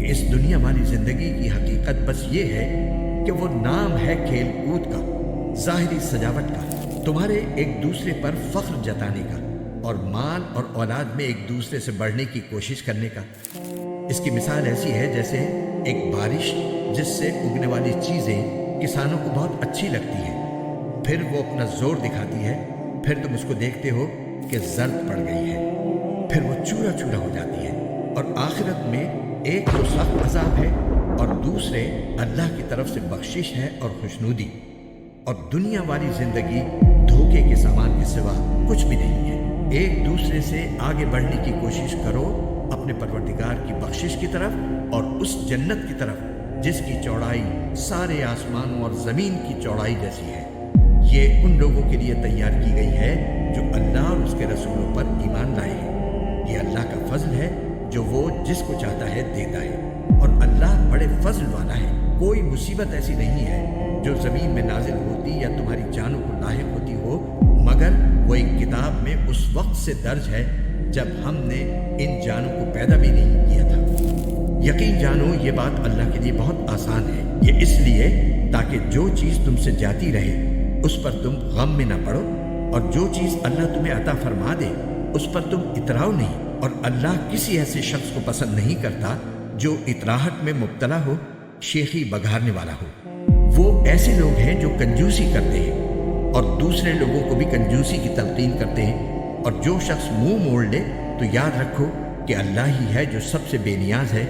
کہ اس دنیا والی زندگی کی حقیقت بس یہ ہے کہ وہ نام ہے کھیل کود کا، ظاہری سجاوٹ کا، تمہارے ایک دوسرے پر فخر جتانے کا، اور مال اور اولاد میں ایک دوسرے سے بڑھنے کی کوشش کرنے کا۔ اس کی مثال ایسی ہے جیسے ایک بارش جس سے اگنے والی چیزیں کسانوں کو بہت اچھی لگتی ہیں، پھر وہ اپنا زور دکھاتی ہے، پھر تم اس کو دیکھتے ہو کہ زرد پڑ گئی ہے، پھر وہ چورا چورا ہو جاتی ہے، اور آخرت میں ایک تو سخت عذاب ہے اور دوسرے اللہ کی طرف سے بخشش ہے اور خوشنودی۔ اور دنیا والی زندگی دھوکے کے سامان کے سوا کچھ بھی نہیں ہے۔ ایک دوسرے سے آگے بڑھنے کی کوشش کرو اپنے پروردگار کی بخشش کی طرف اور اس جنت کی طرف جس کی چوڑائی سارے آسمانوں اور زمین کی چوڑائی جیسی ہے۔ یہ ان لوگوں کے لیے تیار کی گئی ہے جو اللہ اور اس کے رسولوں پر ایمان لائے ہیں۔ یہ اللہ کا فضل ہے جو وہ جس کو چاہتا ہے دیتا ہے، اور اللہ بڑے فضل والا ہے۔ کوئی مصیبت ایسی نہیں ہے جو زمین میں نازل ہوتی یا تمہاری جانوں کو لاحق ہوتی ہو، مگر وہ ایک کتاب میں اس وقت سے درج ہے جب ہم نے ان جانوں کو پیدا بھی نہیں کیا تھا۔ یقین جانو یہ بات اللہ کے لیے بہت آسان ہے، یہ اس لیے تاکہ جو چیز تم سے جاتی رہے اس پر تم غم میں نہ پڑو، اور جو چیز اللہ تمہیں عطا فرما دے اس پر تم اتراؤ نہیں، اور اللہ کسی ایسے شخص کو پسند نہیں کرتا جو اتراہٹ میں مبتلا ہو، شیخی بگھارنے والا ہو۔ وہ ایسے لوگ ہیں جو کنجوسی کرتے ہیں اور دوسرے لوگوں کو بھی کنجوسی کی تلقین کرتے ہیں، اور جو شخص منہ موڑ لے تو یاد رکھو کہ اللہ ہی ہے جو سب سے بے نیاز ہے،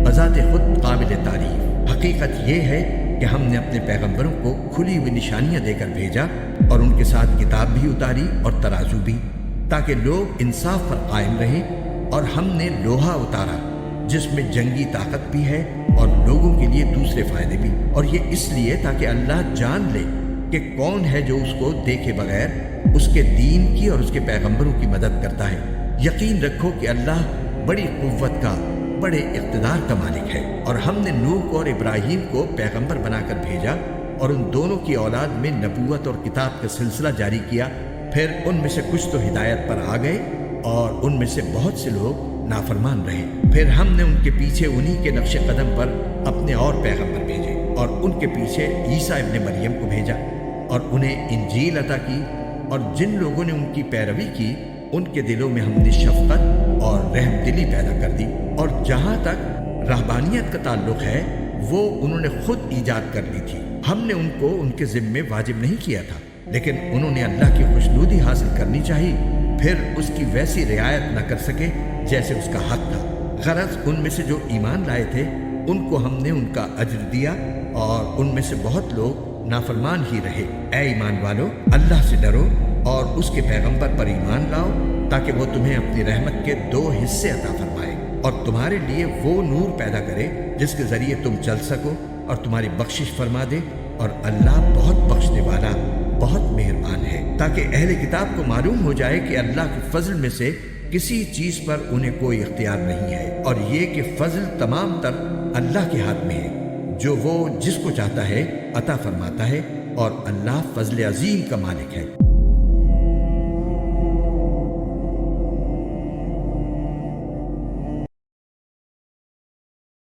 بذات خود قابل تعریف۔ حقیقت یہ ہے کہ ہم نے اپنے پیغمبروں کو کھلی ہوئی نشانیاں دے کر بھیجا، اور ان کے ساتھ کتاب بھی اتاری اور ترازو بھی، تاکہ لوگ انصاف پر قائم رہیں، اور ہم نے لوہا اتارا جس میں جنگی طاقت بھی ہے اور لوگوں کے لیے دوسرے فائدے بھی، اور یہ اس لیے تاکہ اللہ جان لے کہ کون ہے جو اس کو دیکھے بغیر اس کے دین کی اور اس کے پیغمبروں کی مدد کرتا ہے۔ یقین رکھو کہ اللہ بڑی قوت کا، بڑے اقتدار کا مالک ہے، اور ہم نے نوح اور ابراہیم کو پیغمبر بنا کر بھیجا، اور ان دونوں کی اولاد میں نبوت اور کتاب کا سلسلہ جاری کیا۔ پھر ان میں سے کچھ تو ہدایت پر آ گئے اور ان میں سے بہت سے لوگ نافرمان رہے۔ پھر ہم نے ان کے پیچھے انہی کے نقش قدم پر اپنے اور پیغمبر بھیجے، اور ان کے پیچھے عیسیٰ ابن مریم کو بھیجا، اور انہیں انجیل عطا کی، اور جن لوگوں نے ان کی پیروی کی ان کے دلوں میں ہم نے شفقت اور رحم دلی پیدا کر دی۔ اور جہاں تک رہبانیت کا تعلق ہے وہ انہوں نے خود ایجاد کر لی تھی، ہم نے ان کو ان کے ذمے واجب نہیں کیا تھا، لیکن انہوں نے اللہ کی خوشنودی حاصل کرنی چاہی، پھر اس کی ویسی رعایت نہ کر سکے جیسے اس کا حق تھا۔ غرض ان میں سے جو ایمان لائے تھے ان کو ہم نے ان کا اجر دیا، اور ان میں سے بہت لوگ نافرمان ہی رہے۔ اے ایمان والو، اللہ سے ڈرو اور اس کے پیغمبر پر ایمان لاؤ، تاکہ وہ تمہیں اپنی رحمت کے 2 حصے عطا فرمائے، اور تمہارے لیے وہ نور پیدا کرے جس کے ذریعے تم چل سکو، اور تمہاری بخشش فرما دے، اور اللہ بہت بخشنے والا، بہت مہربان ہے۔ تاکہ اہل کتاب کو معلوم ہو جائے کہ اللہ کے فضل میں سے کسی چیز پر انہیں کوئی اختیار نہیں ہے، اور یہ کہ فضل تمام تر اللہ کے ہاتھ میں ہے، جو وہ جس کو چاہتا ہے عطا فرماتا ہے، اور اللہ فضل عظیم کا مالک ہے۔